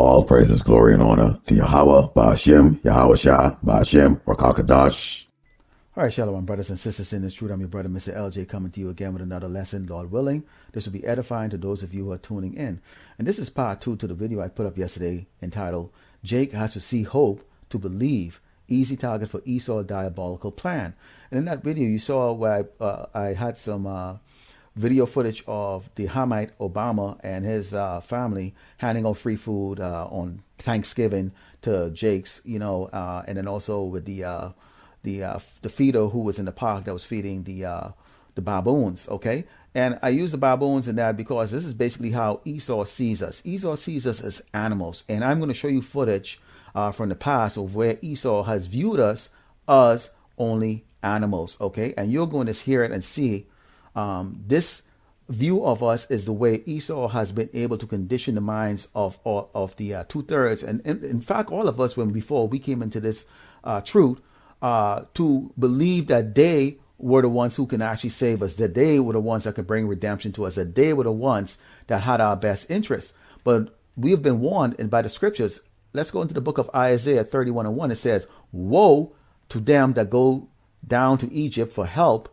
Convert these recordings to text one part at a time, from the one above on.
All praises, glory, and honor to Yahweh, Ba'ashem, Yahawashi, Ba'ashem, Rakakadash. All right, shalom, brothers and sisters in this truth. I'm your brother, Mr. LJ, coming to you again with another lesson, Lord willing. This will be edifying to those of you who are tuning in. And this is part 2 to the video I put up yesterday entitled, Jake Has to See Hope to Believe, Easy Target for Esau Diabolical Plan. And in that video, you saw where I had some video footage of the Hamite Obama and his family handing out free food on Thanksgiving to Jake's, and then also with the feeder who was in the park that was feeding the baboons. Okay, and I use the baboons in that because this is basically how Esau sees us. Esau sees us as animals, and I'm going to show you footage from the past of where Esau has viewed us as only animals. Okay, and you're going to hear it and see. This view of us is the way Esau has been able to condition the minds of the 2/3, and in fact all of us before we came into this truth to believe that they were the ones who can actually save us, that they were the ones that could bring redemption to us, that they were the ones that had our best interests. But we have been warned, and by the scriptures, let's go into the book of Isaiah 31:1. It says, "Woe to them that go down to Egypt for help."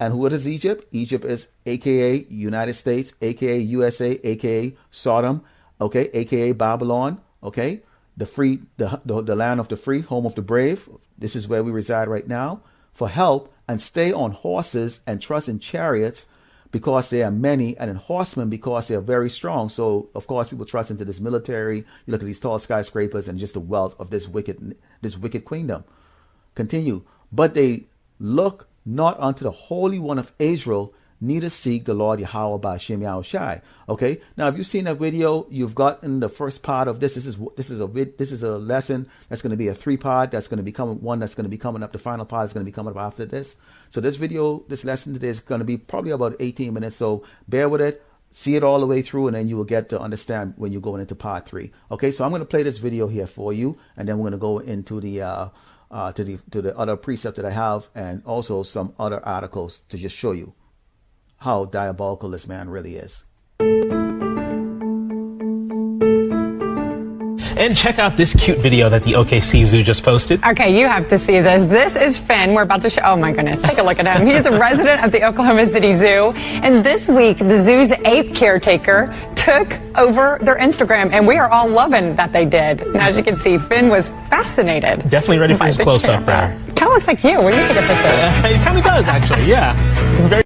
And what is Egypt? Egypt is AKA United States, AKA USA, AKA Sodom, okay, AKA Babylon, okay, the land of the free, home of the brave. This is where we reside right now. For help, and stay on horses and trust in chariots because they are many, and in horsemen because they are very strong. So of course people trust into this military. You look at these tall skyscrapers and just the wealth of this wicked queendom. Continue. But they look not unto the Holy One of Israel, neither seek the Lord Yahweh Ba'ashem Yahawashi. Okay. Now, if you've seen that video, you've gotten the first part of this. This is a lesson that's going to be a 3-part. That's going to become one that's going to be coming up. The final part is going to be coming up after this. So this lesson today is going to be probably about 18 minutes. So bear with it. See it all the way through, and then you will get to understand when you're going into part 3. Okay. So I'm going to play this video here for you, and then we're going to go into the to the other precept that I have, and also some other articles to just show you how diabolical this man really is. And check out this cute video that the OKC Zoo just posted. Okay, you have to see this. This is Finn. We're about to show. Oh my goodness, take a look at him. He's a resident of the Oklahoma City Zoo. And this week, the zoo's ape caretaker took over their Instagram, and we are all loving that they did. And as you can see, Finn was fascinated. Definitely ready for his close-up there. Kind of looks like you when you take a picture. It kind of does, actually, yeah. Very.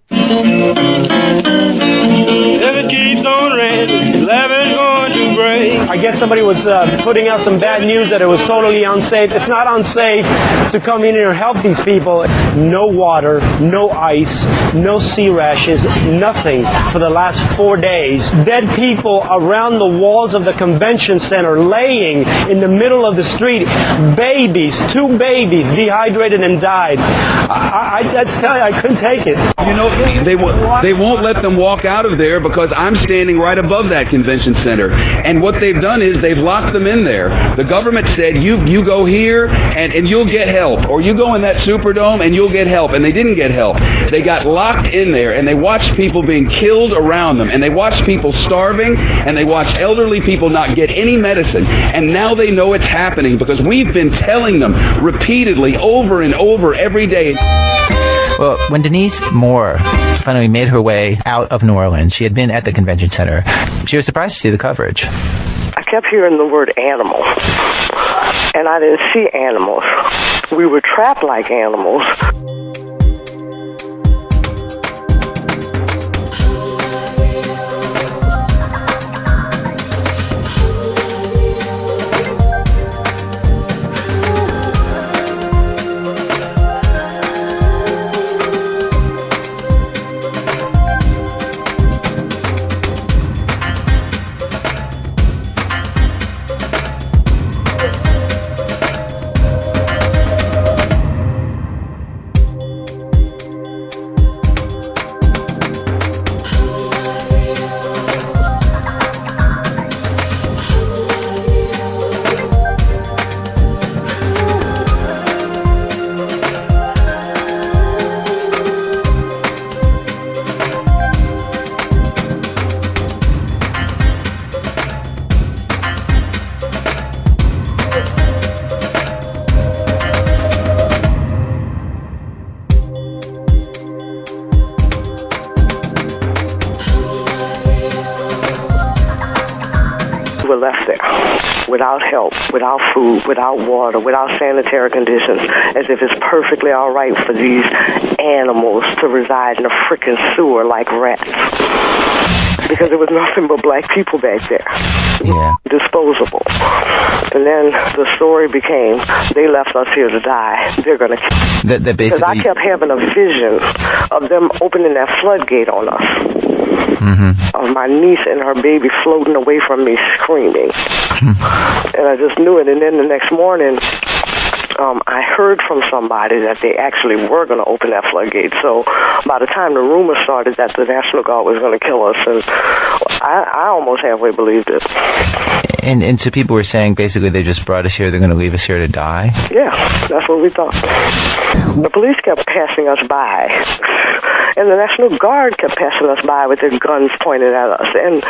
Never keeps on raining, 11 going to break. I guess somebody was putting out some bad news that it was totally unsafe. It's not unsafe to come in here and help these people. No water, no ice, no sea rashes, nothing for the last 4 days. Dead people around the walls of the convention center, laying in the middle of the street. Babies, 2 babies, dehydrated and died. I just tell you, I couldn't take it. You know, they won't let them walk out of there because I'm standing right above that convention center. And what they've done is they've locked them in there. The government said, you go here and you'll get help. Or you go in that Superdome and you'll get help. And they didn't get help. They got locked in there and they watched people being killed around them. And they watched people starving. And they watched elderly people not get any medicine. And now they know it's happening because we've been telling them repeatedly over and over every day. Well, when Denise Moore finally made her way out of New Orleans, she had been at the convention center. She was surprised to see the coverage. I kept hearing the word animal, and I didn't see animals. We were trapped like animals. were left there without help, without food, without water, without sanitary conditions, as if it's perfectly all right for these animals to reside in a frickin' sewer like rats. Because there was nothing but black people back there. Yeah. Disposable. And then the story became, they left us here to die. They're going to... That Because I basically... kept having a vision of them opening that floodgate on us. Of my niece and her baby floating away from me screaming. And I just knew it. And then the next morning, I heard from somebody that they actually were going to open that floodgate. So by the time the rumor started that the National Guard was going to kill us, and I almost halfway believed it. And so people were saying basically they just brought us here, they're going to leave us here to die? Yeah, that's what we thought. The police kept passing us by, and the National Guard kept passing us by with their guns pointed at us. And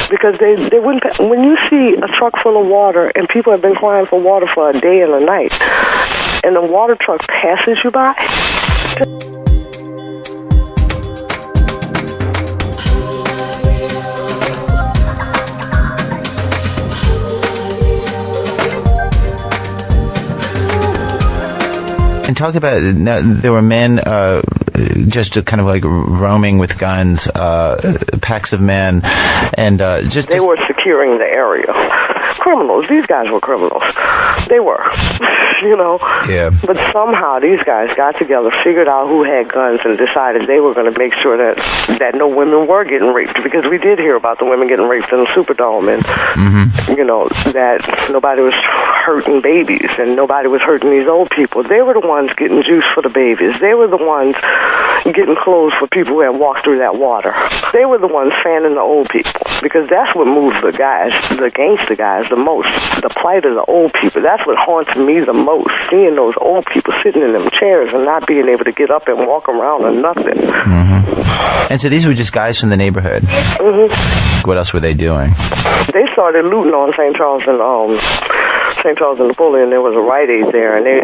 because they wouldn't, when you see a truck full of water and people have been crying for water for a day and a night, and the water truck passes you by. And talk about, now, there were men just kind of like roaming with guns, packs of men, and They were securing the area. Criminals. These guys were criminals. They were. You know? Yeah. But somehow these guys got together, figured out who had guns, and decided they were going to make sure that no women were getting raped, because we did hear about the women getting raped in the Superdome, and, you know, that nobody was hurting babies, and nobody was hurting these old people. They were the ones getting juice for the babies. They were the ones getting clothes for people who had walked through that water. They were the ones fanning the old people, because that's what moves the guys, the gangster guys, the most. The plight of the old people. That's what haunts me the most, seeing those old people sitting in them chairs and not being able to get up and walk around or nothing. And so these were just guys from the neighborhood. What else were they doing? They started looting on St. Charles and Napoleon. There was a Rite Aid there, and they,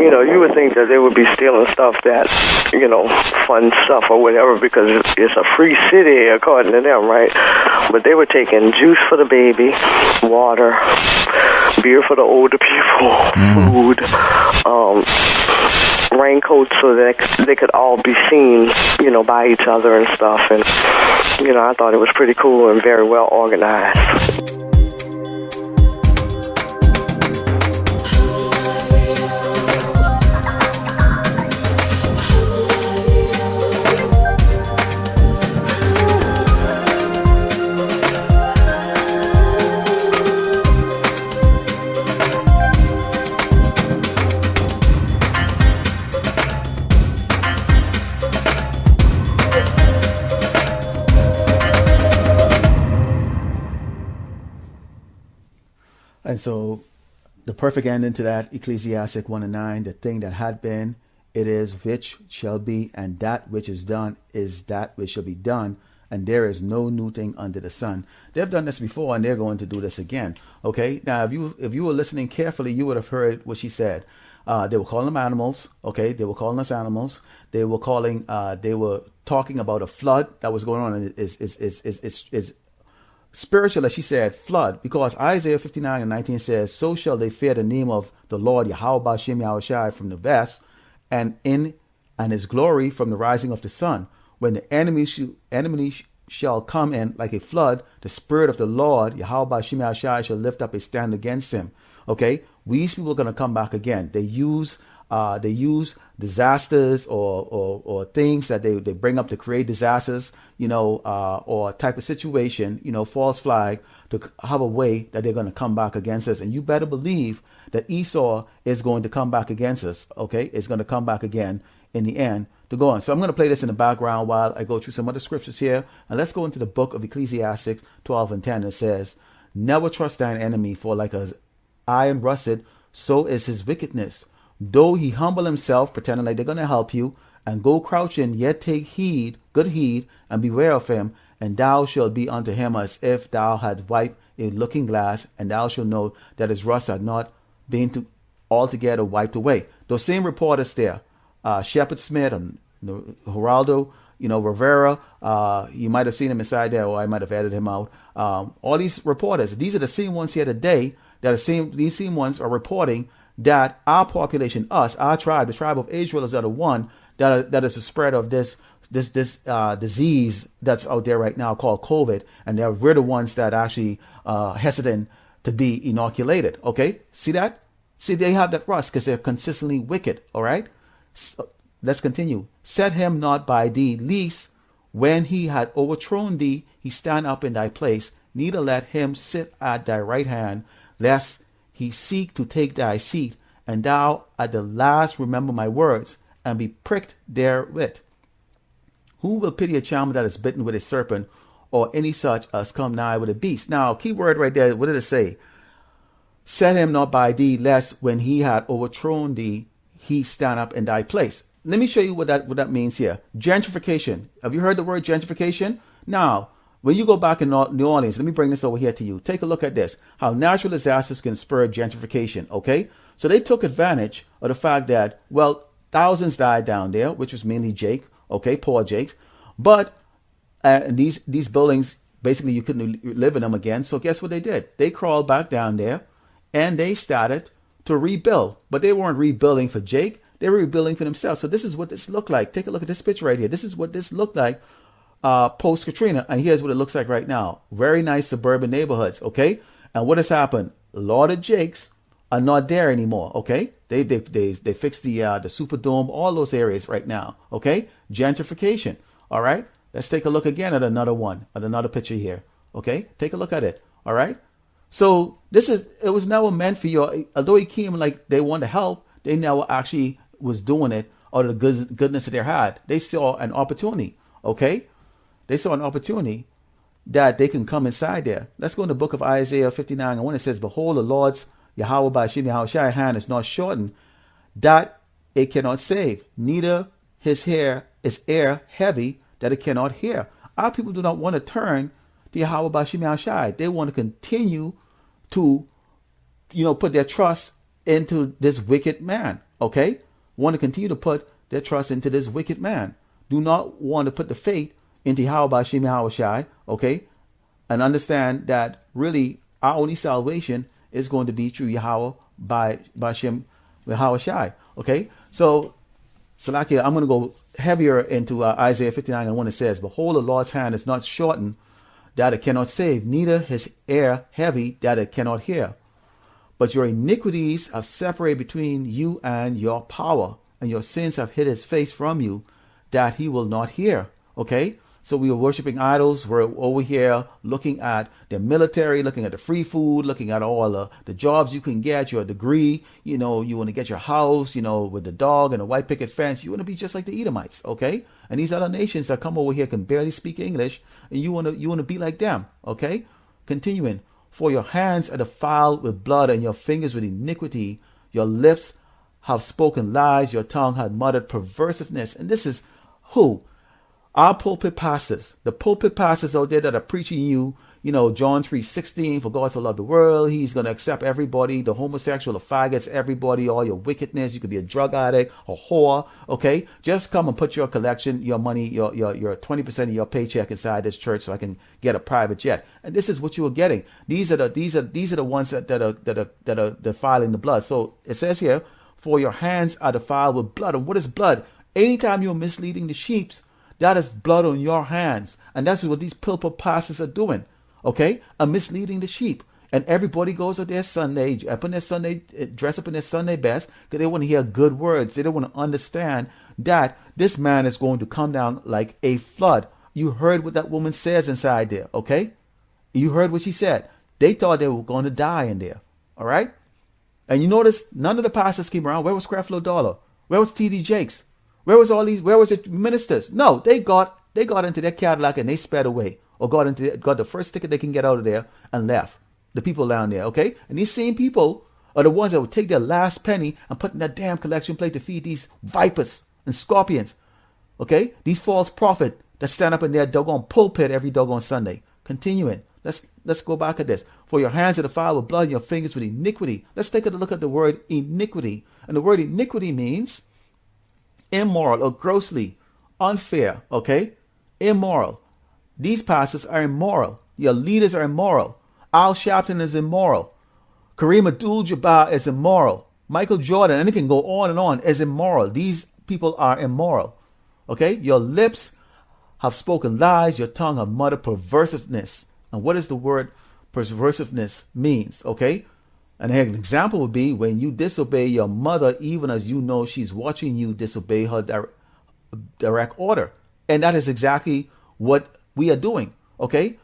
you know, you would think that they would be stealing stuff that, you know, fun stuff or whatever, because it's a free city according to them, right? But they were taking juice for the baby, water, beer for the older people, food, raincoats so that they could all be seen, you know, by each other and stuff. And, you know, I thought it was pretty cool and very well organized. And so the perfect ending to that, Ecclesiastic 1:9, the thing that had been, it is which shall be, and that which is done is that which shall be done, and there is no new thing under the sun. They've done this before, and they're going to do this again. Okay, now if you were listening carefully, you would have heard what she said. They were calling them animals. Okay, they were calling us animals. They were talking about a flood that was going on, and is spiritual, as she said, flood, because Isaiah 59:19 says, so shall they fear the name of the Lord Yahawashi from the west, and his glory from the rising of the sun. When the enemy shall come in like a flood, the spirit of the Lord Yahawashi shall lift up a stand against him. Okay, these people are going to come back again. They use disasters or things that they bring up to create disasters, you know, or type of situation, you know, false flag, to have a way that they're going to come back against us. And you better believe that Esau is going to come back against us. Okay, it's going to come back again in the end to go on. So I'm going to play this in the background while I go through some other scriptures here. And let's go into the book of Ecclesiastes 12:10. It says, never trust thine enemy, for like as iron rusted, so is his wickedness. Though he humble himself, pretending like they're going to help you, and go crouching, yet take heed, good heed, and beware of him, and thou shalt be unto him as if thou had wiped a looking glass, and thou shalt know that his rust had not been altogether wiped away. Those same reporters there, Shepard Smith and Geraldo Rivera. You might have seen him inside there, or I might have edited him out. All these reporters, these are the same ones here today these same ones are reporting that our population, us, our tribe, the tribe of Israel, is the one that is the spread of this disease that's out there right now called COVID, and we're the ones that actually hesitant to be inoculated. Okay, see that? See, they have that rust because they're consistently wicked. All right, so, let's continue. Set him not by thee, lest when he had overthrown thee, he stand up in thy place. Neither let him sit at thy right hand, lest he seek to take thy seat, and thou at the last remember my words, and be pricked therewith. Who will pity a child that is bitten with a serpent, or any such as come nigh with a beast? Now, key word right there, what did it say? Set him not by thee, lest when he had overthrown thee, he stand up in thy place. Let me show you what that means here. Gentrification. Have you heard the word gentrification? Now, when you go back in New Orleans, let me bring this over here to you. Take a look at this. How natural disasters can spur gentrification. Okay? So they took advantage of the fact that, well, thousands died down there, which was mainly Jake. Okay, poor Jake. But these buildings, basically you couldn't live in them again. So guess what they did? They crawled back down there and they started to rebuild. But they weren't rebuilding for Jake. They were rebuilding for themselves. So this is what this looked like. Take a look at this picture right here. This is what this looked like post Katrina. And here's what it looks like right now. Very nice suburban neighborhoods. Okay. And what has happened? A lot of Jakes are not there anymore. Okay. They fixed the Superdome, all those areas right now. Okay. Gentrification. All right. Let's take a look again at another picture here. Okay. Take a look at it. All right. So it was never meant for you. Although it came like they wanted to help, they never actually was doing it out of the goodness that they had. They saw an opportunity. Okay. They saw an opportunity that they can come inside there. Let's go in the book of Isaiah 59. And when it says, behold, the Lord's Yahawashi Yahawashi hand is not shortened, that it cannot save, neither his ear heavy, that it cannot hear. Our people do not want to turn to Yahawashi Yahawashi. They want to continue to, put their trust into this wicked man. Okay? Want to continue to put their trust into this wicked man. Do not want to put the faith into Yahawashi Yahawashi. Okay? And understand that really our only salvation is going to be through Yahweh by Shem Yahawashi. Okay? So, Salakia, I'm going to go heavier into Isaiah 59 and when it says, behold, the Lord's hand is not shortened, that it cannot save, neither his ear heavy, that it cannot hear. But your iniquities have separated between you and your power, and your sins have hid his face from you, that he will not hear. Okay? So we were worshiping idols. We're over here looking at the military, looking at the free food, looking at all the jobs you can get, your degree. You want to get your house, with the dog and a white picket fence. You want to be just like the Edomites, okay? And these other nations that come over here can barely speak English, and you want to be like them, okay? Continuing. For your hands are defiled with blood, and your fingers with iniquity. Your lips have spoken lies. Your tongue had muttered perversiveness. And this is who? Our pulpit pastors, the pulpit pastors out there that are preaching you, John 3:16, for God to love the world. He's going to accept everybody, the homosexual, the faggots, everybody, all your wickedness. You could be a drug addict, a whore. Okay. Just come and put your collection, your money, your 20% of your paycheck inside this church so I can get a private jet. And this is what you are getting. These are the ones that are defiling the blood. So it says here, for your hands are defiled with blood. And what is blood? Anytime you're misleading the sheep, that is blood on your hands. And that's what these pulpit pastors are doing. Okay? Are misleading the sheep. And everybody goes to their Sunday, dress up in their Sunday best, because they want to hear good words. They don't want to understand that this man is going to come down like a flood. You heard what that woman says inside there. Okay? You heard what she said. They thought they were going to die in there. All right? And you notice none of the pastors came around. Where was Creflo Dollar? Where was T.D. Jakes? Where was the ministers? No, they got into their Cadillac and they sped away, or got the first ticket they can get out of there and left. The people down there, okay? And these same people are the ones that would take their last penny and put in that damn collection plate to feed these vipers and scorpions. Okay? These false prophets that stand up in their doggone pulpit every doggone Sunday. Continuing. Let's go back at this. For your hands are defiled with blood and your fingers with iniquity. Let's take a look at the word iniquity. And the word iniquity means immoral or grossly, unfair, okay? Immoral. These pastors are immoral. Your leaders are immoral. Al Sharpton is immoral. Kareem Abdul-Jabbar is immoral. Michael Jordan, and it can go on, is immoral. These people are immoral. Okay? Your lips have spoken lies. Your tongue have muttered perversiveness. And what does the word perversiveness means? Okay? And an example would be when you disobey your mother, even as you know she's watching you disobey her direct order. And that is exactly what we are doing. Okay?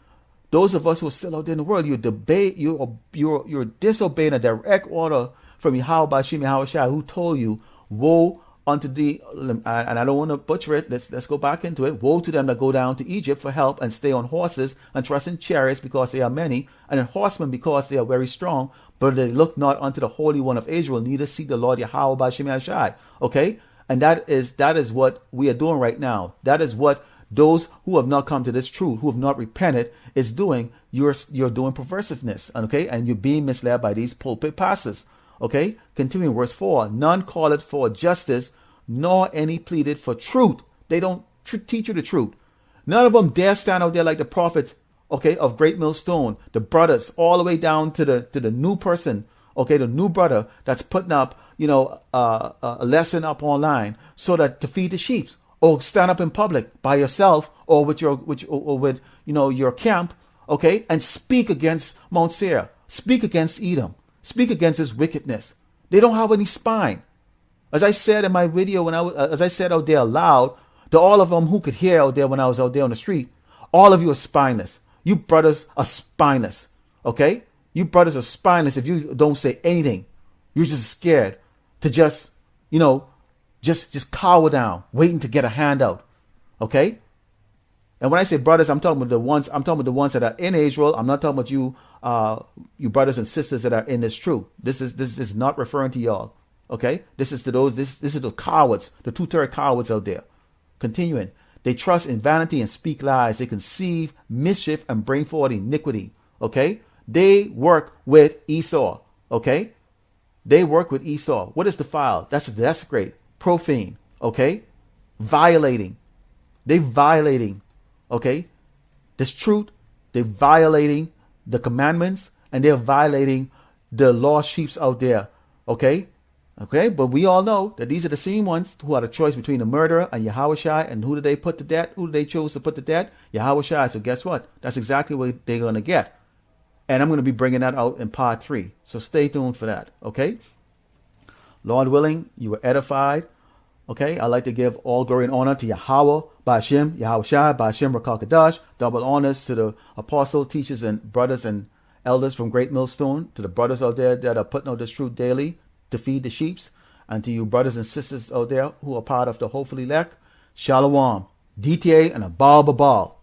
Those of us who are still out there in the world, you're disobeying a direct order from Yahawashi, Yahawashi, who told you, woe unto thee, and I don't want to butcher it, let's go back into it. Woe to them that go down to Egypt for help and stay on horses and trust in chariots because they are many, and in horsemen because they are very strong, but they look not unto the Holy One of Israel, neither seek the Lord Yahawashi, Yahawashi. Okay? And that is what we are doing right now. That is what those who have not come to this truth, who have not repented, is doing. You're doing perversiveness, okay? And you're being misled by these pulpit pastors, okay? Continuing verse 4, none calleth for justice, nor any pleaded for truth. They don't teach you the truth. None of them dare stand out there like the prophets, okay, of Great Millstone, the brothers, all the way down to the new person, okay, the new brother that's putting up, a lesson up online so that to feed the sheep. Or stand up in public by yourself or with your camp, okay, and speak against Mount Seir, speak against Edom, speak against his wickedness. They don't have any spine. As I said in my video, as I said out there loud, to all of them who could hear out there when I was out there on the street, all of you are spineless. You brothers are spineless, okay? You brothers are spineless if you don't say anything. You're just scared to just cower down, waiting to get a handout. Okay? And when I say brothers, I'm talking about the ones that are in Israel. I'm not talking about you brothers and sisters that are in this truth. This is not referring to y'all. Okay? This is to those, this is the cowards, the 2/3 cowards out there. Continuing. They trust in vanity and speak lies. They conceive mischief and bring forward iniquity. Okay? They work with Esau. Okay? They work with Esau. What is defiled? That's great. Profane, okay? Violating. They violating, okay? This truth, they're violating the commandments and they're violating the lost sheep out there, okay? Okay, but we all know that these are the same ones who had a choice between the murderer and Yahawashi, and who did they put to death? Who did they choose to put to death? Yahawashi. So guess what? That's exactly what they're going to get. And I'm going to be bringing that out in part 3. So stay tuned for that, okay? Lord willing, you were edified. Okay, I'd like to give all glory and honor to Yahweh, Ba'ashem, Yahawashi, Ba'ashem, Rakal-Kadash. Double honors to the apostle, teachers, and brothers and elders from Great Millstone, to the brothers out there that are putting out this truth daily to feed the sheep, and to you brothers and sisters out there who are part of the hopefully elect. Shalom, DTA, and a ball.